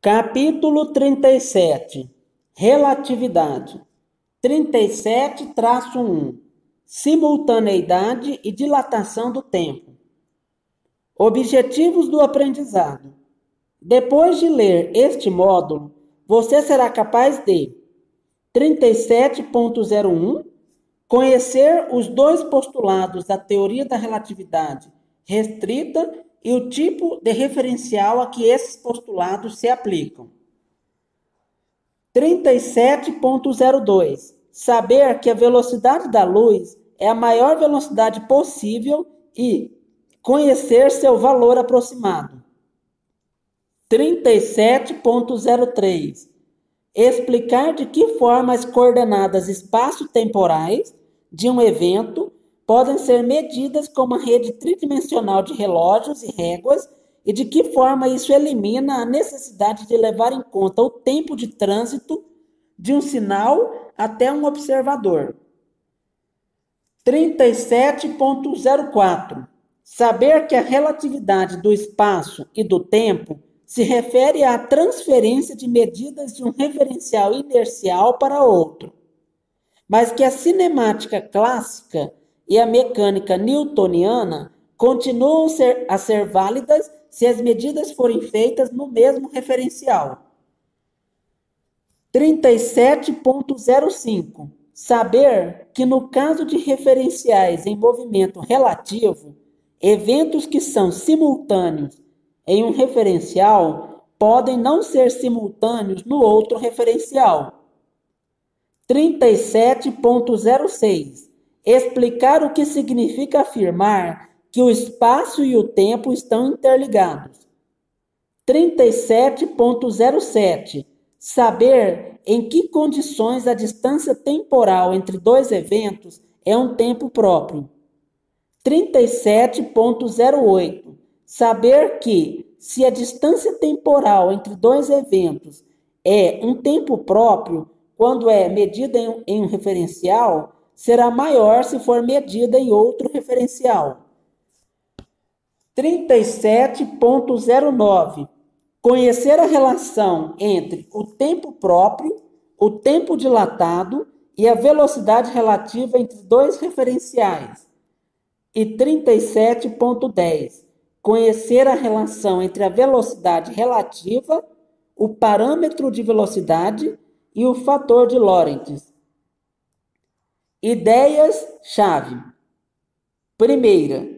Capítulo 37. Relatividade. 37-1. Simultaneidade e dilatação do tempo. Objetivos do aprendizado. Depois de ler este módulo, você será capaz de 37.01. Conhecer os dois postulados da teoria da relatividade restrita e o tipo de referencial a que esses postulados se aplicam. 37.02. Saber que a velocidade da luz é a maior velocidade possível e conhecer seu valor aproximado. 37.03. Explicar de que forma as coordenadas espaço-temporais de um evento podem ser medidas com uma rede tridimensional de relógios e réguas e de que forma isso elimina a necessidade de levar em conta o tempo de trânsito de um sinal até um observador. 37.04. Saber que a relatividade do espaço e do tempo se refere à transferência de medidas de um referencial inercial para outro, mas que a cinemática clássica e a mecânica newtoniana continuam a ser válidas se as medidas forem feitas no mesmo referencial. 37.05. Saber que no caso de referenciais em movimento relativo, eventos que são simultâneos em um referencial podem não ser simultâneos no outro referencial. 37.06. Explicar o que significa afirmar que o espaço e o tempo estão interligados. 37.07. Saber em que condições a distância temporal entre dois eventos é um tempo próprio. 37.08. Saber que, se a distância temporal entre dois eventos é um tempo próprio, quando é medida em um referencial, será maior se for medida em outro referencial. 37.09. Conhecer a relação entre o tempo próprio, o tempo dilatado e a velocidade relativa entre dois referenciais. E 37.10. Conhecer a relação entre a velocidade relativa, o parâmetro de velocidade e o fator de Lorentz. Ideias-chave. Primeira,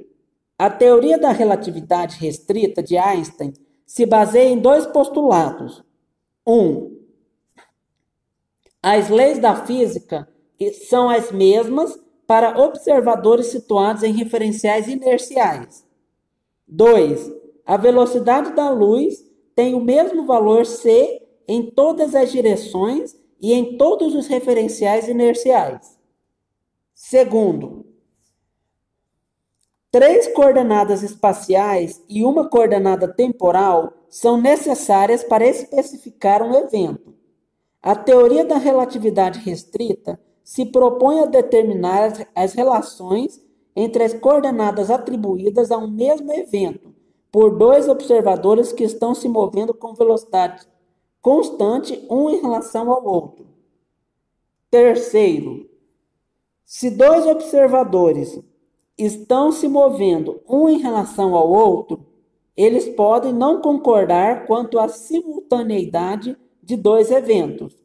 a teoria da relatividade restrita de Einstein se baseia em dois postulados. 1. As leis da física são as mesmas para observadores situados em referenciais inerciais. 2. A velocidade da luz tem o mesmo valor c em todas as direções e em todos os referenciais inerciais. Segundo, 3 coordenadas espaciais e uma coordenada temporal são necessárias para especificar um evento. A teoria da relatividade restrita se propõe a determinar as relações entre as coordenadas atribuídas a um mesmo evento por dois observadores que estão se movendo com velocidade constante um em relação ao outro. Terceiro, se dois observadores estão se movendo um em relação ao outro, eles podem não concordar quanto à simultaneidade de dois eventos.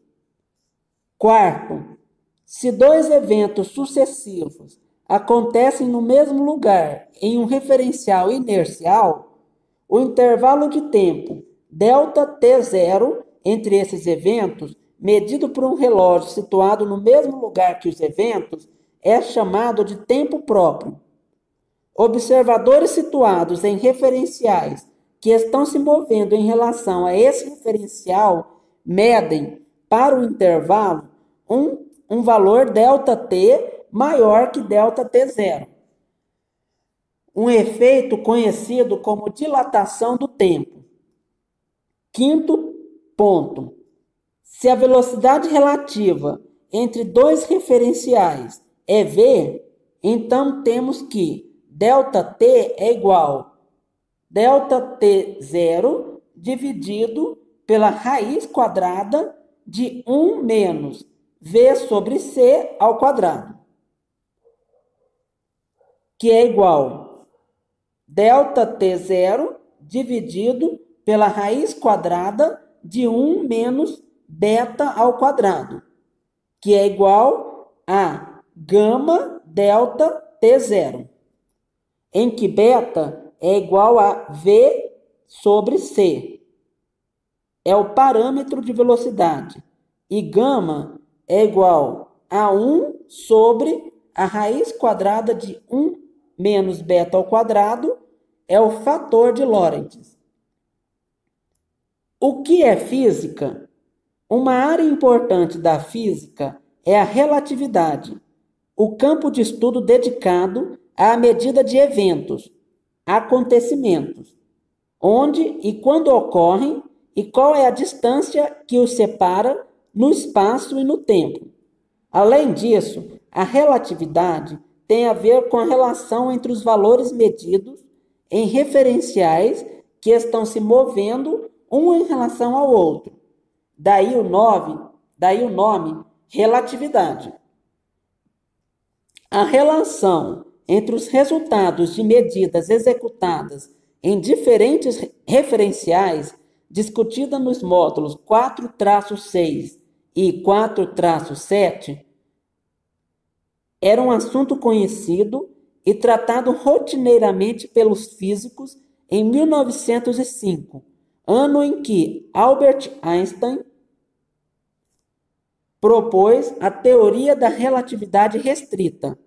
Quarto, se dois eventos sucessivos acontecem no mesmo lugar em um referencial inercial, o intervalo de tempo ΔT0 entre esses eventos, medido por um relógio situado no mesmo lugar que os eventos, é chamado de tempo próprio. Observadores situados em referenciais que estão se movendo em relação a esse referencial medem, para o intervalo, um valor ΔT maior que ΔT0. Um efeito conhecido como dilatação do tempo. Quinto ponto. Se a velocidade relativa entre dois referenciais é v, então temos que ΔT é igual a ΔT0 dividido pela raiz quadrada de 1 menos v sobre c ao quadrado, que é igual delta t0 dividido pela raiz quadrada de 1 menos beta ao quadrado, que é igual a gama delta t0, em que beta é igual a v sobre c, é o parâmetro de velocidade, e gama é igual a 1 sobre a raiz quadrada de 1 menos beta ao quadrado, é o fator de Lorentz. O que é física? Uma área importante da física é a relatividade, o campo de estudo dedicado à medida de eventos, acontecimentos, onde e quando ocorrem e qual é a distância que os separa no espaço e no tempo. Além disso, a relatividade tem a ver com a relação entre os valores medidos em referenciais que estão se movendo um em relação ao outro. Daí o nome relatividade. A relação entre os resultados de medidas executadas em diferentes referenciais, discutida nos módulos 4-6 e 4-7, era um assunto conhecido e tratado rotineiramente pelos físicos em 1905, ano em que Albert Einstein propôs a teoria da relatividade restrita.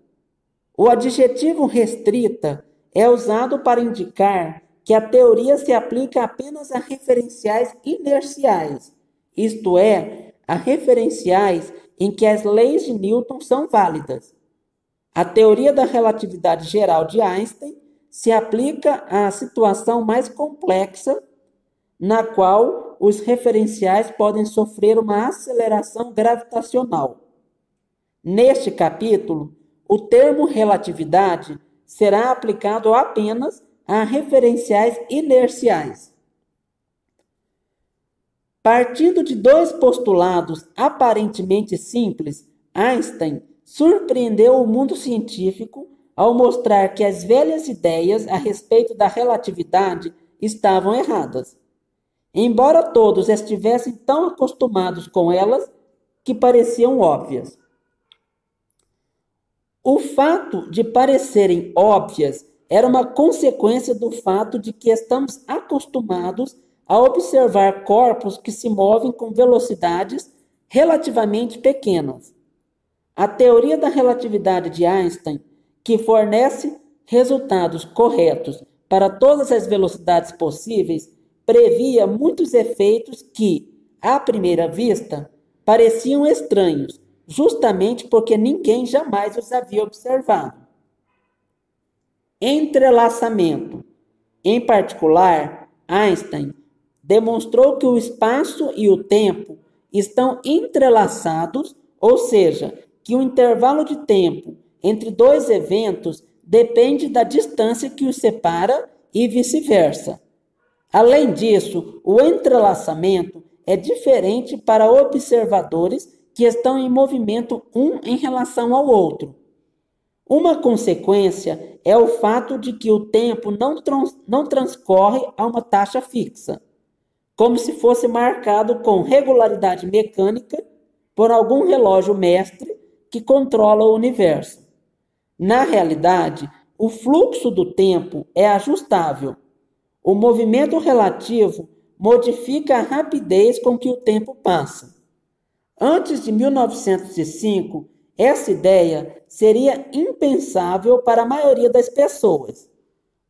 O adjetivo restrita é usado para indicar que a teoria se aplica apenas a referenciais inerciais, isto é, a referenciais em que as leis de Newton são válidas. A teoria da relatividade geral de Einstein se aplica à situação mais complexa, na qual os referenciais podem sofrer uma aceleração gravitacional. Neste capítulo, o termo relatividade será aplicado apenas a referenciais inerciais. Partindo de dois postulados aparentemente simples, Einstein surpreendeu o mundo científico ao mostrar que as velhas ideias a respeito da relatividade estavam erradas, embora todos estivessem tão acostumados com elas que pareciam óbvias. O fato de parecerem óbvias era uma consequência do fato de que estamos acostumados a observar corpos que se movem com velocidades relativamente pequenas. A teoria da relatividade de Einstein, que fornece resultados corretos para todas as velocidades possíveis, previa muitos efeitos que, à primeira vista, pareciam estranhos, justamente porque ninguém jamais os havia observado. Entrelaçamento. Em particular, Einstein demonstrou que o espaço e o tempo estão entrelaçados, ou seja, que o intervalo de tempo entre dois eventos depende da distância que os separa e vice-versa. Além disso, o entrelaçamento é diferente para observadores que estão em movimento um em relação ao outro. Uma consequência é o fato de que o tempo não transcorre a uma taxa fixa, como se fosse marcado com regularidade mecânica por algum relógio mestre que controla o universo. Na realidade, o fluxo do tempo é ajustável. O movimento relativo modifica a rapidez com que o tempo passa. Antes de 1905, essa ideia seria impensável para a maioria das pessoas.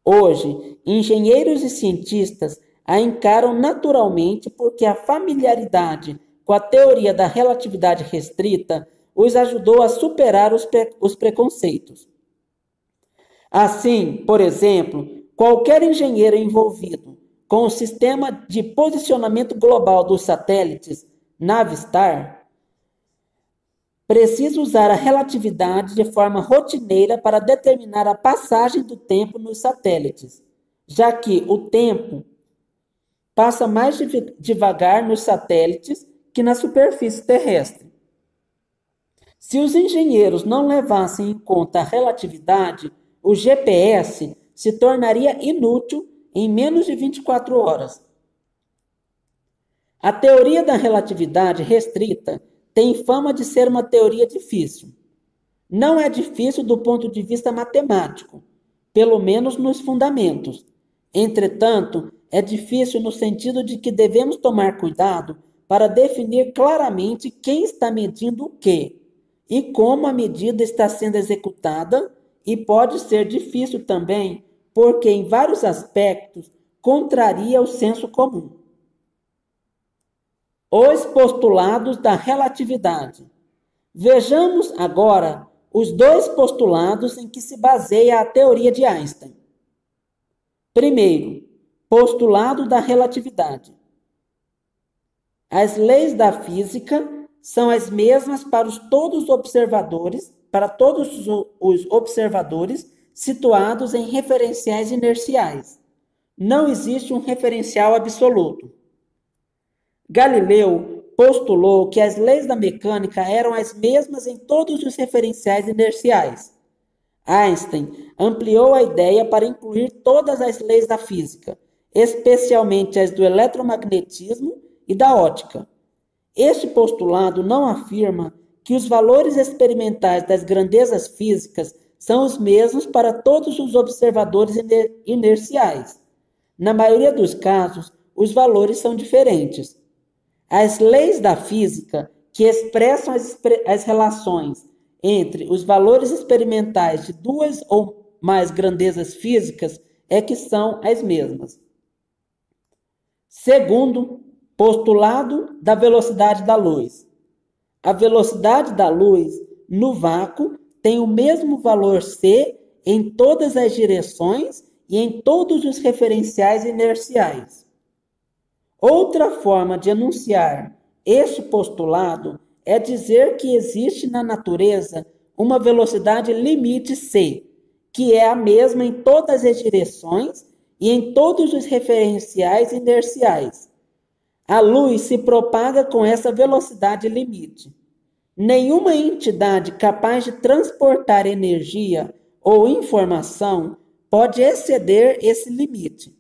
Hoje, engenheiros e cientistas a encaram naturalmente porque a familiaridade com a teoria da relatividade restrita os ajudou a superar os preconceitos. Assim, por exemplo, qualquer engenheiro envolvido com o sistema de posicionamento global dos satélites Navistar precisa usar a relatividade de forma rotineira para determinar a passagem do tempo nos satélites, já que o tempo passa mais devagar nos satélites que na superfície terrestre. Se os engenheiros não levassem em conta a relatividade, o GPS se tornaria inútil em menos de 24 horas. A teoria da relatividade restrita tem fama de ser uma teoria difícil. Não é difícil do ponto de vista matemático, pelo menos nos fundamentos. Entretanto, é difícil no sentido de que devemos tomar cuidado para definir claramente quem está medindo o quê e como a medida está sendo executada, e pode ser difícil também porque, em vários aspectos, contraria o senso comum. Os postulados da relatividade. Vejamos agora os dois postulados em que se baseia a teoria de Einstein. Primeiro, postulado da relatividade. As leis da física são as mesmas para todos os observadores situados em referenciais inerciais. Não existe um referencial absoluto. Galileu postulou que as leis da mecânica eram as mesmas em todos os referenciais inerciais. Einstein ampliou a ideia para incluir todas as leis da física, especialmente as do eletromagnetismo e da ótica. Este postulado não afirma que os valores experimentais das grandezas físicas são os mesmos para todos os observadores inerciais. Na maioria dos casos, os valores são diferentes. As leis da física, que expressam as relações entre os valores experimentais de duas ou mais grandezas físicas, é que são as mesmas. Segundo, postulado da velocidade da luz. A velocidade da luz no vácuo tem o mesmo valor c em todas as direções e em todos os referenciais inerciais. Outra forma de enunciar este postulado é dizer que existe na natureza uma velocidade limite c, que é a mesma em todas as direções e em todos os referenciais inerciais. A luz se propaga com essa velocidade limite. Nenhuma entidade capaz de transportar energia ou informação pode exceder esse limite.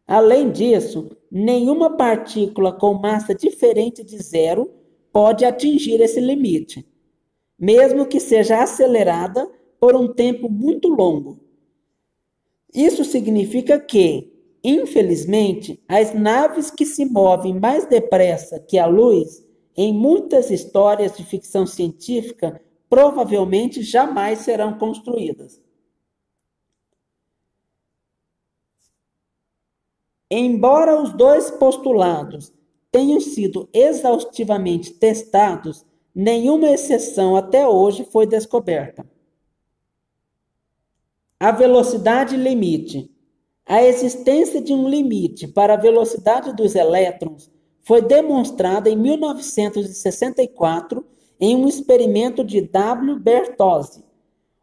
Além disso, nenhuma partícula com massa diferente de zero pode atingir esse limite, mesmo que seja acelerada por um tempo muito longo. Isso significa que, infelizmente, as naves que se movem mais depressa que a luz, em muitas histórias de ficção científica, provavelmente jamais serão construídas. Embora os dois postulados tenham sido exaustivamente testados, nenhuma exceção até hoje foi descoberta. A velocidade limite. A existência de um limite para a velocidade dos elétrons foi demonstrada em 1964 em um experimento de W. Bertozzi.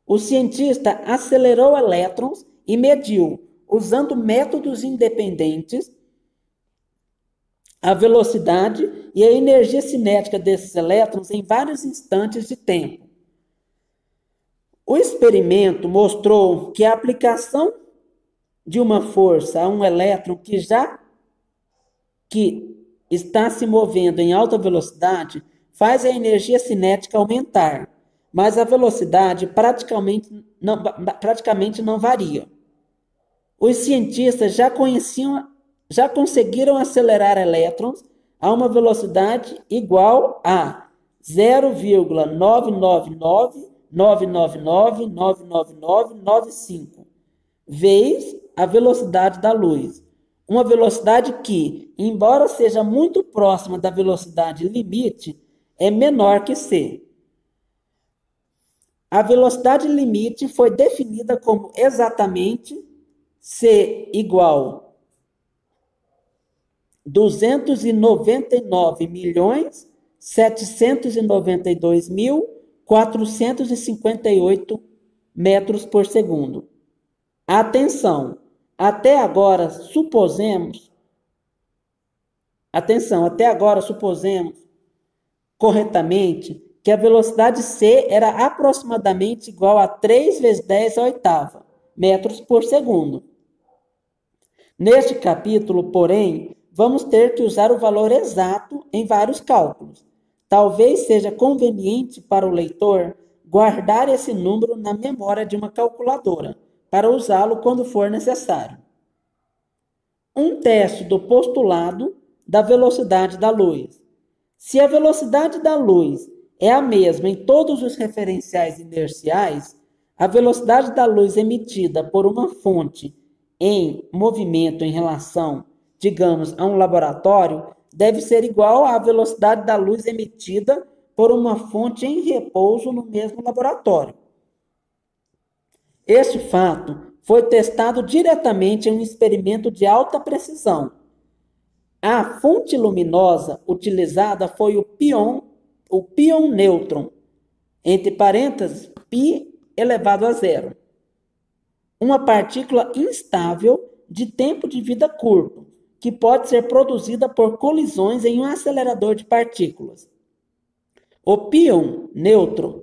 O cientista acelerou elétrons e mediu, usando métodos independentes, a velocidade e a energia cinética desses elétrons em vários instantes de tempo. O experimento mostrou que a aplicação de uma força a um elétron que está se movendo em alta velocidade faz a energia cinética aumentar, mas a velocidade praticamente não varia. Os cientistas já conseguiram acelerar elétrons a uma velocidade igual a 0,9999999995 vezes a velocidade da luz. Uma velocidade que, embora seja muito próxima da velocidade limite, é menor que c. A velocidade limite foi definida como exatamente c igual 299.792.458 metros por segundo. Atenção! Até agora, supusemos Atenção, até agora supusemos corretamente que a velocidade c era aproximadamente igual a 3 vezes 10 à oitava metros por segundo. Neste capítulo, porém, vamos ter que usar o valor exato em vários cálculos. Talvez seja conveniente para o leitor guardar esse número na memória de uma calculadora, para usá-lo quando for necessário. Um teste do postulado da velocidade da luz. Se a velocidade da luz é a mesma em todos os referenciais inerciais, a velocidade da luz emitida por uma fonte em movimento em relação, digamos, a um laboratório, deve ser igual à velocidade da luz emitida por uma fonte em repouso no mesmo laboratório. Este fato foi testado diretamente em um experimento de alta precisão. A fonte luminosa utilizada foi o pion nêutron, entre parênteses, π elevado a zero. Uma partícula instável de tempo de vida curto, que pode ser produzida por colisões em um acelerador de partículas. O pion nêutron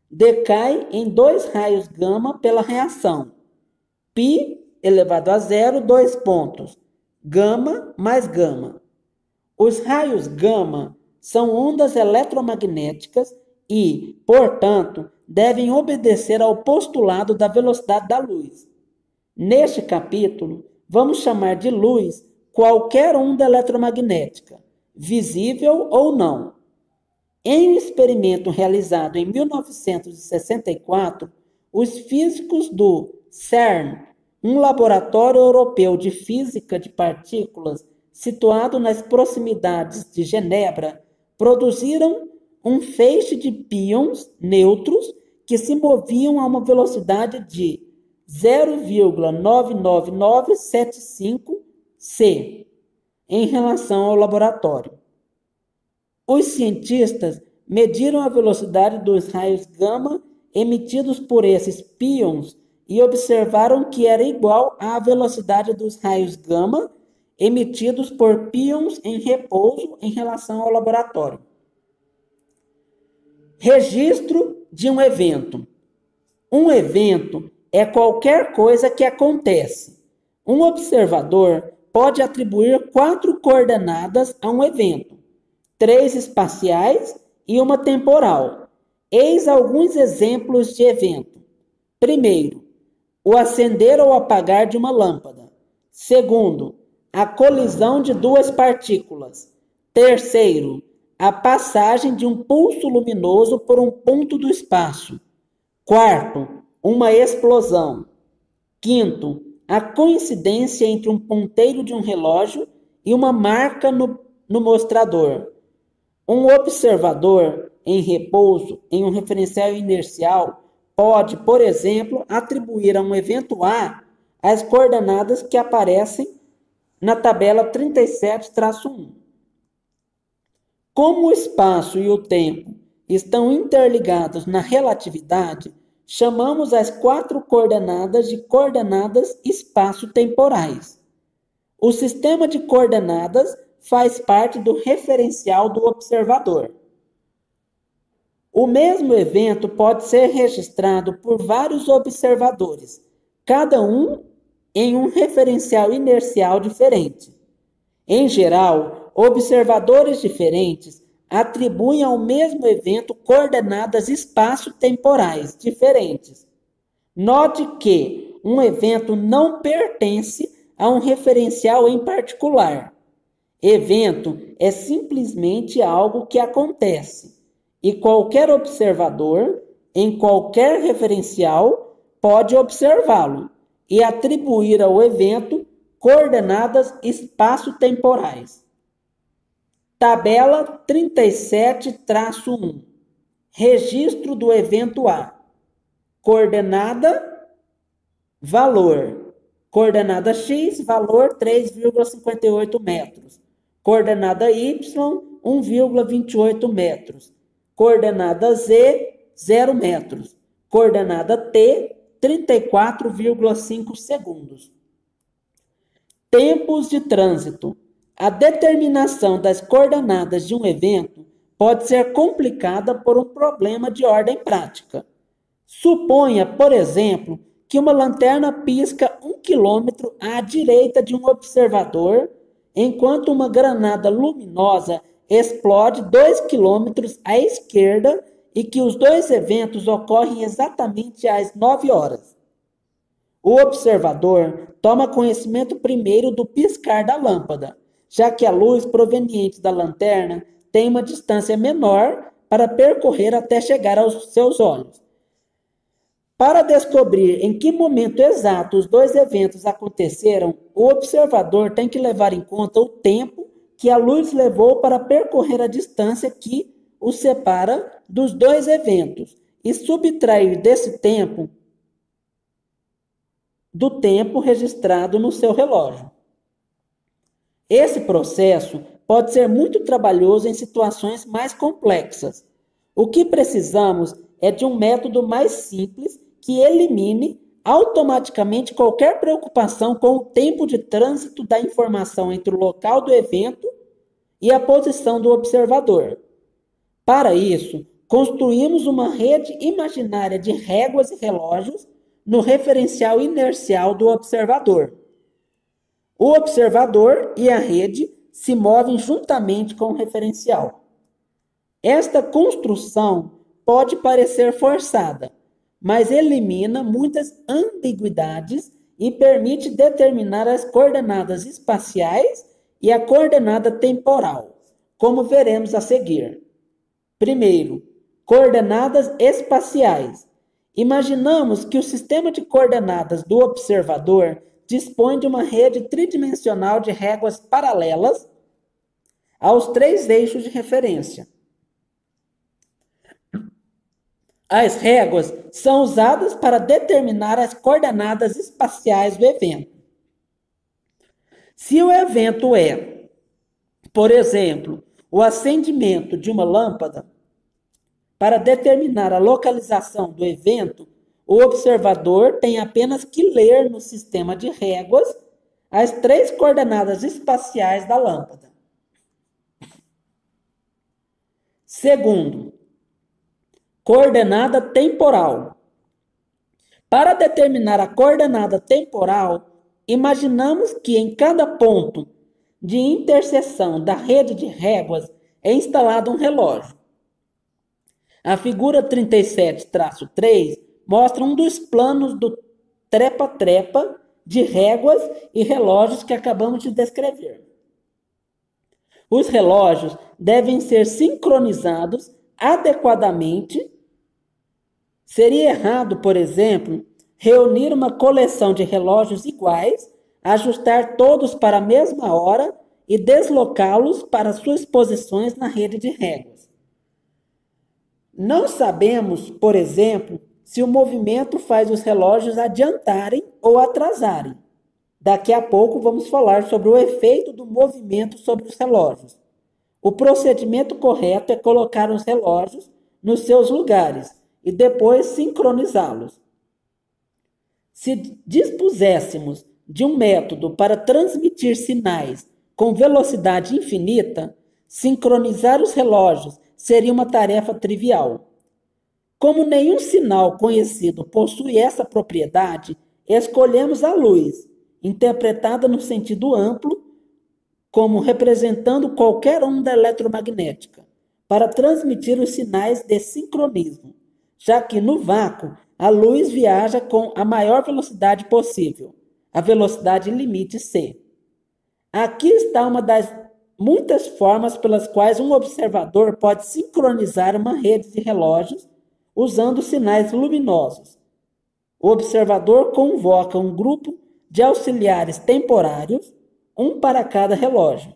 decai em 2 raios gama pela reação π elevado a zero, 2 pontos, gama mais gama. Os raios gama são ondas eletromagnéticas e, portanto, devem obedecer ao postulado da velocidade da luz. Neste capítulo, vamos chamar de luz qualquer onda eletromagnética, visível ou não. Em um experimento realizado em 1964, os físicos do CERN, um laboratório europeu de física de partículas situado nas proximidades de Genebra, produziram um feixe de pions nêutrons que se moviam a uma velocidade de 0,99975 c em relação ao laboratório. Os cientistas mediram a velocidade dos raios gama emitidos por esses pions e observaram que era igual à velocidade dos raios gama emitidos por pions em repouso em relação ao laboratório. Registro de um evento. Um evento é qualquer coisa que acontece. Um observador pode atribuir 4 coordenadas a um evento, 3 espaciais e uma temporal. Eis alguns exemplos de evento. Primeiro, o acender ou apagar de uma lâmpada. Segundo, a colisão de 2 partículas. Terceiro, a passagem de um pulso luminoso por um ponto do espaço. Quarto, uma explosão. Quinto, a coincidência entre um ponteiro de um relógio e uma marca no mostrador. Um observador em repouso em um referencial inercial pode, por exemplo, atribuir a um evento A as coordenadas que aparecem na tabela 37-1. Como o espaço e o tempo estão interligados na relatividade, chamamos as 4 coordenadas de coordenadas espaço-temporais. O sistema de coordenadas faz parte do referencial do observador. O mesmo evento pode ser registrado por vários observadores, cada um em um referencial inercial diferente. Em geral, observadores diferentes atribuem ao mesmo evento coordenadas espaço-temporais diferentes. Note que um evento não pertence a um referencial em particular. Evento é simplesmente algo que acontece, e qualquer observador, em qualquer referencial, pode observá-lo e atribuir ao evento coordenadas espaço-temporais. Tabela 37-1. Registro do evento A. Coordenada, valor. Coordenada X, valor 3,58 metros. Coordenada Y, 1,28 metros. Coordenada Z, 0 metros. Coordenada T, 34,5 segundos. Tempos de trânsito. A determinação das coordenadas de um evento pode ser complicada por um problema de ordem prática. Suponha, por exemplo, que uma lanterna pisca 1 quilômetro à direita de um observador, enquanto uma granada luminosa explode 2 quilômetros à esquerda e que os dois eventos ocorrem exatamente às 9 horas. O observador toma conhecimento primeiro do piscar da lâmpada, já que a luz proveniente da lanterna tem uma distância menor para percorrer até chegar aos seus olhos. Para descobrir em que momento exato os dois eventos aconteceram, o observador tem que levar em conta o tempo que a luz levou para percorrer a distância que os separa dos dois eventos e subtrair desse tempo do tempo registrado no seu relógio. Esse processo pode ser muito trabalhoso em situações mais complexas. O que precisamos é de um método mais simples que elimine automaticamente qualquer preocupação com o tempo de trânsito da informação entre o local do evento e a posição do observador. Para isso, construímos uma rede imaginária de réguas e relógios no referencial inercial do observador. O observador e a rede se movem juntamente com o referencial. Esta construção pode parecer forçada, mas elimina muitas ambiguidades e permite determinar as coordenadas espaciais e a coordenada temporal, como veremos a seguir. Primeiro, coordenadas espaciais. Imaginamos que o sistema de coordenadas do observador dispõe de uma rede tridimensional de réguas paralelas aos 3 eixos de referência. As réguas são usadas para determinar as coordenadas espaciais do evento. Se o evento é, por exemplo, o acendimento de uma lâmpada, para determinar a localização do evento, o observador tem apenas que ler no sistema de réguas as 3 coordenadas espaciais da lâmpada. Segundo, coordenada temporal. Para determinar a coordenada temporal, imaginamos que em cada ponto de interseção da rede de réguas é instalado um relógio. A figura 37-3 mostra um dos planos do trepa-trepa de réguas e relógios que acabamos de descrever. Os relógios devem ser sincronizados adequadamente. Seria errado, por exemplo, reunir uma coleção de relógios iguais, ajustar todos para a mesma hora e deslocá-los para suas posições na rede de réguas. Não sabemos, por exemplo, se o movimento faz os relógios adiantarem ou atrasarem. Daqui a pouco vamos falar sobre o efeito do movimento sobre os relógios. O procedimento correto é colocar os relógios nos seus lugares e depois sincronizá-los. Se dispuséssemos de um método para transmitir sinais com velocidade infinita, sincronizar os relógios seria uma tarefa trivial. Como nenhum sinal conhecido possui essa propriedade, escolhemos a luz, interpretada no sentido amplo, como representando qualquer onda eletromagnética, para transmitir os sinais de sincronismo, já que no vácuo a luz viaja com a maior velocidade possível, a velocidade limite c. Aqui está uma das muitas formas pelas quais um observador pode sincronizar uma rede de relógios usando sinais luminosos. O observador convoca um grupo de auxiliares temporários, um para cada relógio.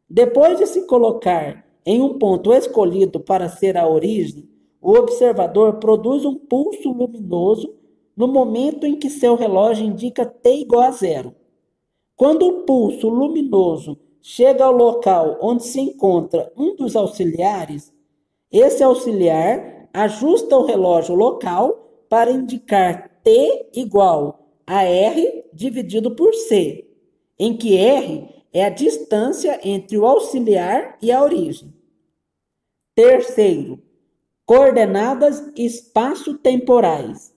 Depois de se colocar em um ponto escolhido para ser a origem, o observador produz um pulso luminoso no momento em que seu relógio indica t igual a 0. Quando o pulso luminoso chega ao local onde se encontra um dos auxiliares, esse auxiliar ajusta o relógio local para indicar t igual a R dividido por C, em que R é a distância entre o auxiliar e a origem. Terceiro, coordenadas espaço-temporais.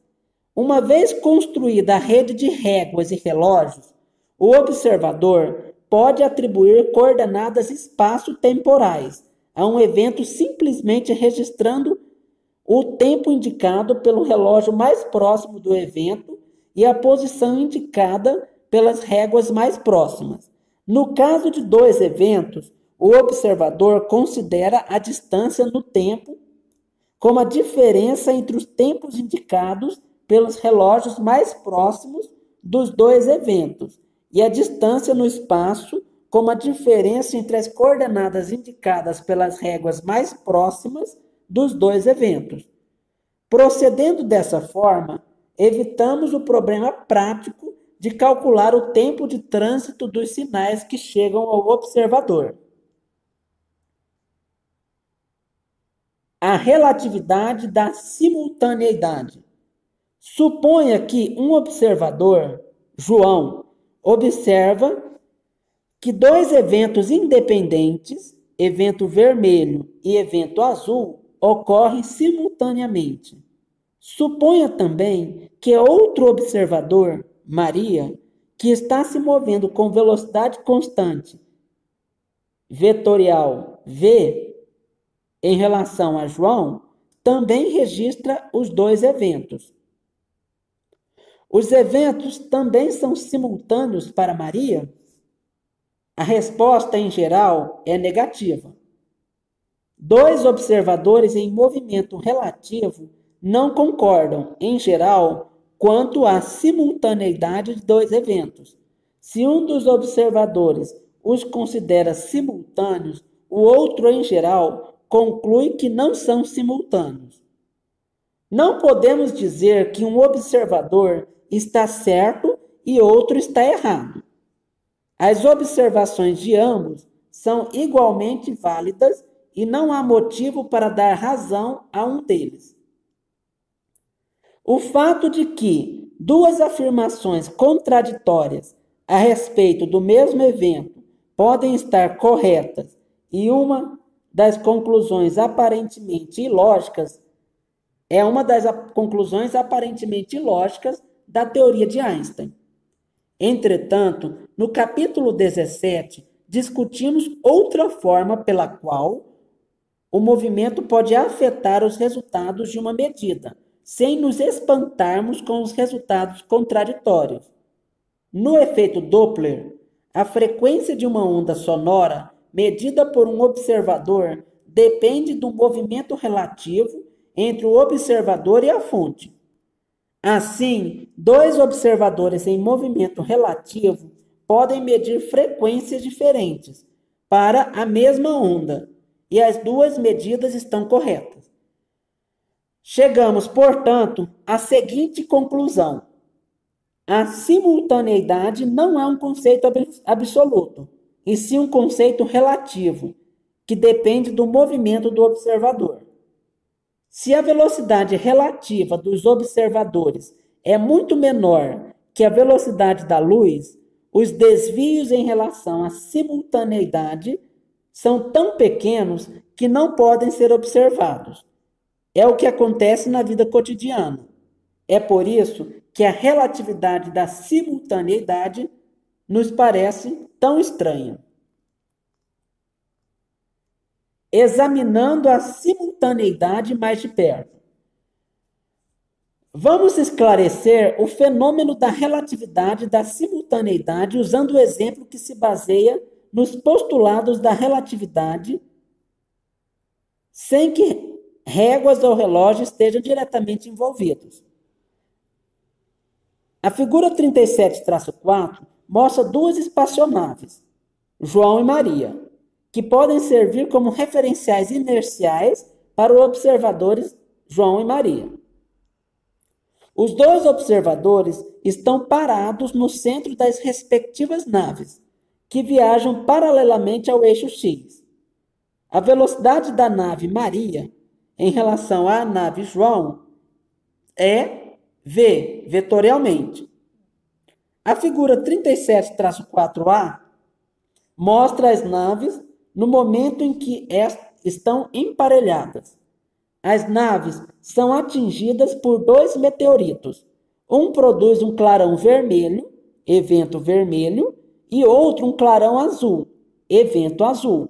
Uma vez construída a rede de réguas e relógios, o observador pode atribuir coordenadas espaço-temporais a um evento simplesmente registrando o tempo indicado pelo relógio mais próximo do evento e a posição indicada pelas réguas mais próximas. No caso de dois eventos, o observador considera a distância no tempo como a diferença entre os tempos indicados pelos relógios mais próximos dos dois eventos e a distância no espaço como a diferença entre as coordenadas indicadas pelas réguas mais próximas dos dois eventos. Procedendo dessa forma, evitamos o problema prático de calcular o tempo de trânsito dos sinais que chegam ao observador. A relatividade da simultaneidade. Suponha que um observador, João, observa que dois eventos independentes, evento vermelho e evento azul, ocorrem simultaneamente. Suponha também que outro observador, Maria, que está se movendo com velocidade constante, vetorial v, em relação a João, também registra os dois eventos. Os eventos também são simultâneos para Maria? A resposta, em geral, é negativa. Dois observadores em movimento relativo não concordam, em geral, quanto à simultaneidade de dois eventos. Se um dos observadores os considera simultâneos, o outro, em geral, conclui que não são simultâneos. Não podemos dizer que um observador está certo e outro está errado. As observações de ambos são igualmente válidas e não há motivo para dar razão a um deles. O fato de que duas afirmações contraditórias a respeito do mesmo evento podem estar corretas e uma das conclusões aparentemente ilógicas é uma das conclusões aparentemente ilógicas da teoria de Einstein. Entretanto, no capítulo 17, discutimos outra forma pela qual o movimento pode afetar os resultados de uma medida, sem nos espantarmos com os resultados contraditórios. No efeito Doppler, a frequência de uma onda sonora, medida por um observador, depende do movimento relativo entre o observador e a fonte. Assim, dois observadores em movimento relativo podem medir frequências diferentes para a mesma onda, e as duas medidas estão corretas. Chegamos, portanto, à seguinte conclusão: a simultaneidade não é um conceito absoluto, e sim um conceito relativo, que depende do movimento do observador. Se a velocidade relativa dos observadores é muito menor que a velocidade da luz, os desvios em relação à simultaneidade são tão pequenos que não podem ser observados. É o que acontece na vida cotidiana. É por isso que a relatividade da simultaneidade nos parece tão estranha. Examinando a simultaneidade mais de perto. Vamos esclarecer o fenômeno da relatividade da simultaneidade usando o exemplo que se baseia nos postulados da relatividade, sem que réguas ou relógios estejam diretamente envolvidos. A figura 37-4 mostra duas espaçonaves, João e Maria, que podem servir como referenciais inerciais para os observadores João e Maria. Os dois observadores estão parados no centro das respectivas naves, que viajam paralelamente ao eixo X. A velocidade da nave Maria em relação à nave João é v, vetorialmente. A figura 37-4a mostra as naves no momento em que estão emparelhadas. As naves são atingidas por dois meteoritos. Um produz um clarão vermelho, evento vermelho, e outro um clarão azul, evento azul.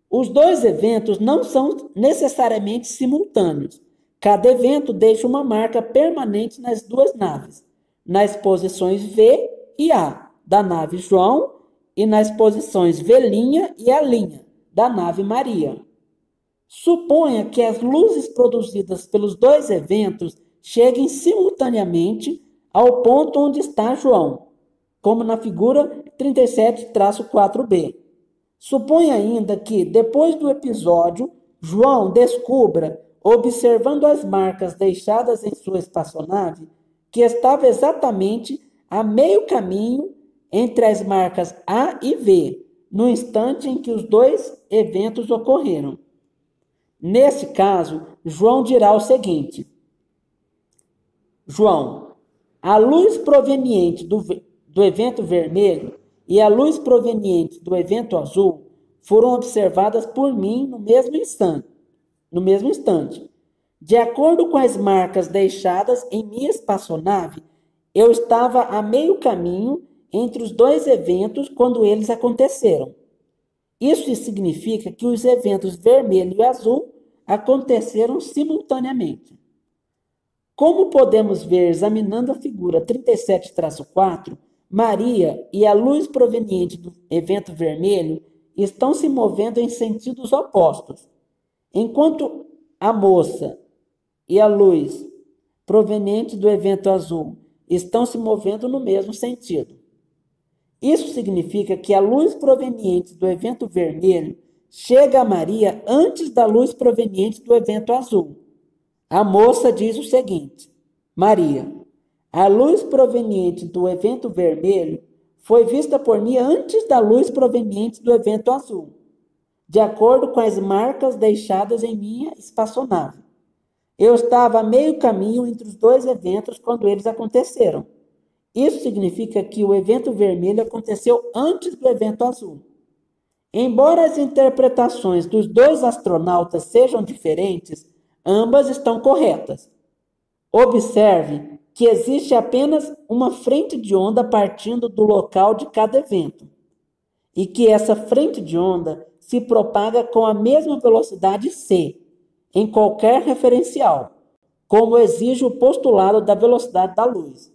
Os dois eventos não são necessariamente simultâneos. Cada evento deixa uma marca permanente nas duas naves, nas posições V e A da nave João e nas posições V' e A' da nave Maria. Suponha que as luzes produzidas pelos dois eventos cheguem simultaneamente ao ponto onde está João, como na figura 37-4b. Suponha ainda que, depois do episódio, João descubra, observando as marcas deixadas em sua espaçonave, que estava exatamente a meio caminho entre as marcas A e V, no instante em que os dois eventos ocorreram. Nesse caso, João dirá o seguinte: João, a luz proveniente do evento vermelho e a luz proveniente do evento azul foram observadas por mim no mesmo instante. De acordo com as marcas deixadas em minha espaçonave, eu estava a meio caminho entre os dois eventos quando eles aconteceram. Isso significa que os eventos vermelho e azul aconteceram simultaneamente. Como podemos ver examinando a figura 37-4, Maria e a luz proveniente do evento vermelho estão se movendo em sentidos opostos, enquanto a moça e a luz proveniente do evento azul estão se movendo no mesmo sentido. Isso significa que a luz proveniente do evento vermelho chega a Maria antes da luz proveniente do evento azul. A moça diz o seguinte: Maria, a luz proveniente do evento vermelho foi vista por mim antes da luz proveniente do evento azul, de acordo com as marcas deixadas em minha espaçonave. Eu estava a meio caminho entre os dois eventos quando eles aconteceram. Isso significa que o evento vermelho aconteceu antes do evento azul. Embora as interpretações dos dois astronautas sejam diferentes, ambas estão corretas. Observe que existe apenas uma frente de onda partindo do local de cada evento, e que essa frente de onda se propaga com a mesma velocidade c, em qualquer referencial, como exige o postulado da velocidade da luz.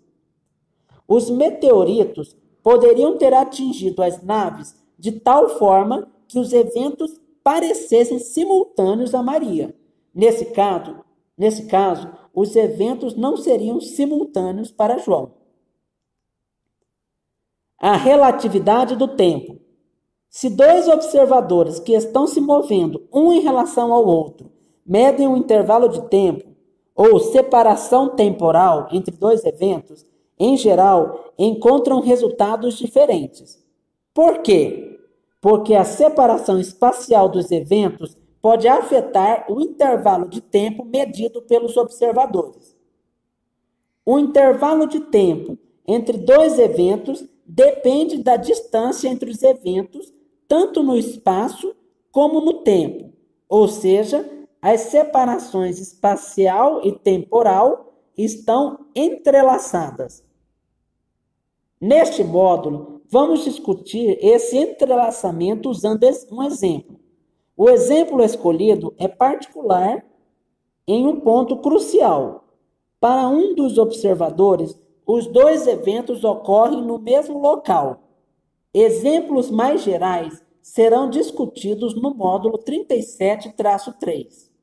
Os meteoritos poderiam ter atingido as naves de tal forma que os eventos parecessem simultâneos a Maria. Nesse caso, os eventos não seriam simultâneos para João. A relatividade do tempo. Se dois observadores que estão se movendo um em relação ao outro medem um intervalo de tempo ou separação temporal entre dois eventos, em geral, encontram resultados diferentes. Por quê? Porque a separação espacial dos eventos pode afetar o intervalo de tempo medido pelos observadores. O intervalo de tempo entre dois eventos depende da distância entre os eventos, tanto no espaço como no tempo, ou seja, as separações espacial e temporal estão entrelaçadas. Neste módulo, vamos discutir esse entrelaçamento usando um exemplo. O exemplo escolhido é particular em um ponto crucial. Para um dos observadores, os dois eventos ocorrem no mesmo local. Exemplos mais gerais serão discutidos no módulo 37-3.